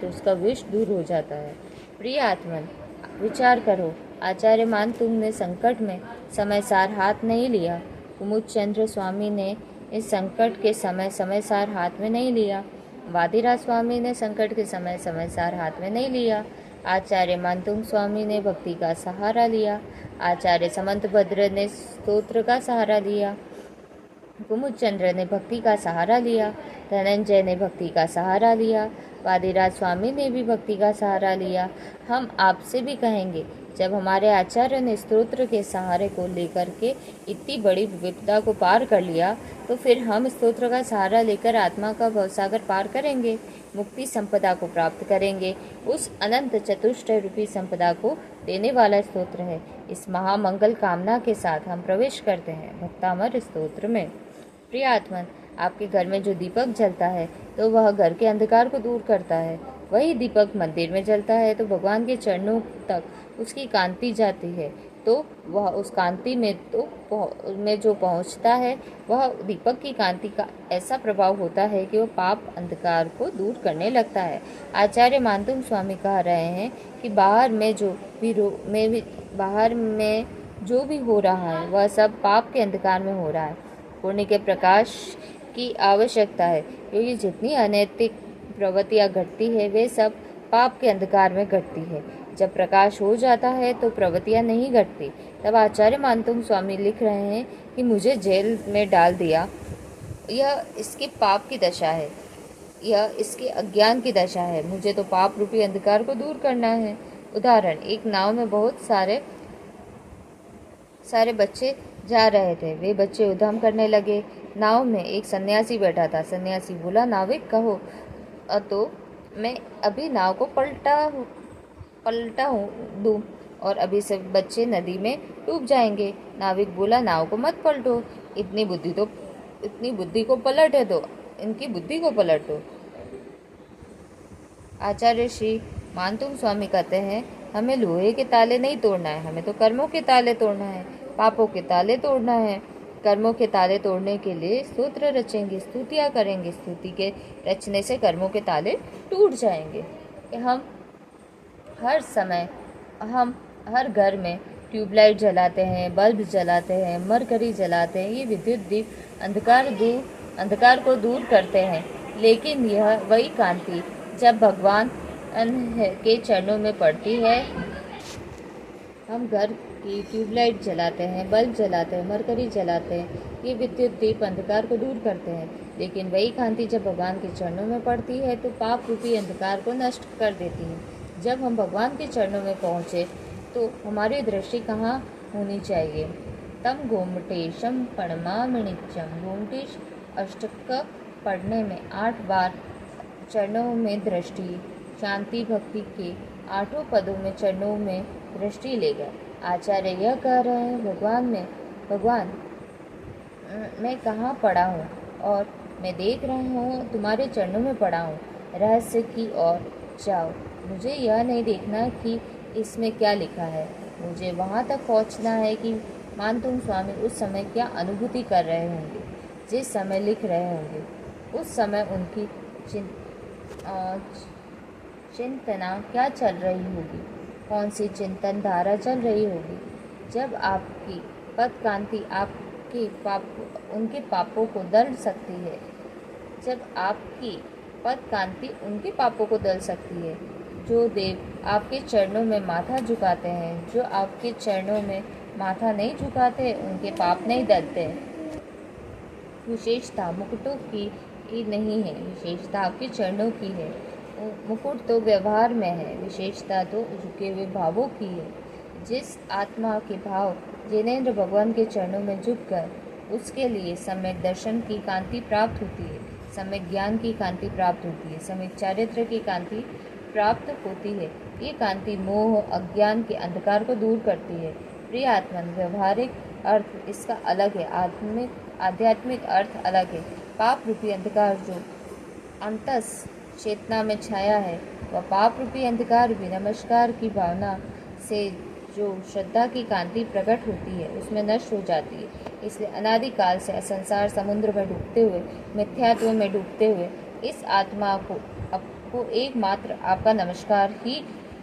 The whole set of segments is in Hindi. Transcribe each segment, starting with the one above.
तो उसका विष दूर हो जाता है। प्रिय आत्मन, विचार करो, आचार्य मानतुंग ने संकट में समय सार हाथ नहीं लिया। कुमुद चंद्र स्वामी ने इस संकट के समय समय सार हाथ में नहीं लिया। वादिराज स्वामी ने संकट के समय समय सार हाथ में नहीं लिया। आचार्य मानतुंग स्वामी ने भक्ति का सहारा लिया। आचार्य समंतभद्र ने स्तोत्र का सहारा लिया। कुमुद चंद्र ने भक्ति का सहारा लिया। धनंजय ने भक्ति का सहारा लिया। वादिराज स्वामी ने भी भक्ति का सहारा लिया। हम आपसे भी कहेंगे, जब हमारे आचार्य ने स्तोत्र के सहारे को लेकर के इतनी बड़ी विपदा को पार कर लिया, तो फिर हम स्तोत्र का सहारा लेकर आत्मा का भवसागर पार करेंगे, मुक्ति संपदा को प्राप्त करेंगे। उस अनंत चतुष्टय रूपी संपदा को देने वाला स्तोत्र है। इस महामंगल कामना के साथ हम प्रवेश करते हैं भक्तामर स्तोत्र में। प्रिय आत्मन, आपके घर में जो दीपक जलता है तो वह घर के अंधकार को दूर करता है। वही दीपक मंदिर में जलता है तो भगवान के चरणों तक उसकी कांति जाती है, तो वह उस कांति में जो पहुंचता है, वह दीपक की कांति का ऐसा प्रभाव होता है कि वह पाप अंधकार को दूर करने लगता है। आचार्य मानतुंग स्वामी कह रहे हैं कि बाहर में जो भी हो रहा है वह सब पाप के अंधकार में हो रहा है। पुण्य के प्रकाश की आवश्यकता है, क्योंकि जितनी अनैतिक प्रवृत्तियाँ घटती है वे सब पाप के अंधकार में घटती है। जब प्रकाश हो जाता है तो प्रवृत्तियाँ नहीं घटती। तब आचार्य मानतुंग स्वामी लिख रहे हैं कि मुझे जेल में डाल दिया, यह इसके पाप की दशा है, यह इसके अज्ञान की दशा है। मुझे तो पाप रूपी अंधकार को दूर करना है। उदाहरण, एक नाव में बहुत सारे बच्चे जा रहे थे। वे बच्चे उद्यम करने लगे। नाव में एक सन्यासी बैठा था। सन्यासी बोला, नाविक कहो तो मैं अभी नाव को पलटा दूं और अभी से बच्चे नदी में डूब जाएंगे। नाविक बोला, नाव को मत पलटो, इतनी बुद्धि को पलटे दो, इनकी बुद्धि को पलट दो। आचार्य श्री मानतुंग स्वामी कहते हैं, हमें लोहे के ताले नहीं तोड़ना है, हमें तो कर्मों के ताले तोड़ना है, पापों के ताले तोड़ना है। कर्मों के ताले तोड़ने के लिए स्तोत्र रचेंगे, स्तुतियाँ करेंगे। स्तुति के रचने से कर्मों के ताले टूट जाएंगे। हम हर घर में ट्यूबलाइट जलाते हैं, बल्ब जलाते हैं, मरकरी जलाते हैं। ये विद्युत दीप अंधकार को दूर करते हैं, लेकिन यह वही कांति जब भगवान के चरणों में पड़ती है। हम घर की ट्यूबलाइट जलाते हैं, बल्ब जलाते हैं, मरकरी जलाते हैं, ये विद्युत दीप अंधकार को दूर करते हैं, लेकिन वही कांति जब भगवान के चरणों में पड़ती है तो पाप रूपी अंधकार को नष्ट कर देती है। जब हम भगवान के चरणों में पहुँचे तो हमारी दृष्टि कहाँ होनी चाहिए? तम गोमटेशम पणमामि नित्यम। गोमटेश अष्टक पढ़ने में 8 बार चरणों में दृष्टि, शांति भक्ति के 8 पदों में चरणों में दृष्टि लेगा। आचार्य यह कह रहे हैं, भगवान मैं कहाँ पड़ा हूँ और मैं देख रहा हूँ तुम्हारे चरणों में पड़ा हूँ। रहस्य की ओर जाओ। मुझे यह नहीं देखना कि इसमें क्या लिखा है, मुझे वहाँ तक पहुँचना है कि मानतुंग स्वामी उस समय क्या अनुभूति कर रहे होंगे, जिस समय लिख रहे होंगे। उस समय उनकी चिंतना क्या चल रही होगी, कौन सी चिंतन धारा चल रही होगी। जब आपकी पद कांति उनके पापों को दल सकती है, जब आपकी पद कांति उनके पापों को दल सकती है। जो देव आपके चरणों में माथा झुकाते हैं, जो आपके चरणों में माथा नहीं झुकाते, उनके पाप नहीं दलते। विशेषता मुकुटों की नहीं है, विशेषता आपके चरणों की है। मुकुट तो व्यवहार में है, विशेषता तो झुके हुए भावों की है। जिस आत्मा के भाव जिनेंद्र भगवान के चरणों में झुक कर, उसके लिए सम्यक दर्शन की कांति प्राप्त होती है, सम्यक ज्ञान की कांति प्राप्त होती है, सम्यक चारित्र की कांति प्राप्त होती है। ये कांति मोह अज्ञान के अंधकार को दूर करती है। प्रिय आत्मन, व्यवहारिक अर्थ इसका अलग है, आध्यात्मिक अर्थ अलग है। पाप रूपी अंधकार जो अंतस चेतना में छाया है, वह पाप रूपी अंधकार भी नमस्कार की भावना से जो श्रद्धा की कांति प्रकट होती है उसमें नष्ट हो जाती है। इसलिए अनादिकाल से संसार समुद्र में डूबते हुए, मिथ्यात्व में डूबते हुए, इस आत्मा को आपको एकमात्र आपका नमस्कार ही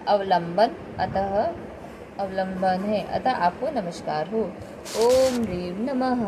अवलंबन है, अतः आपको नमस्कार हो। ओम ह्रीं नमः।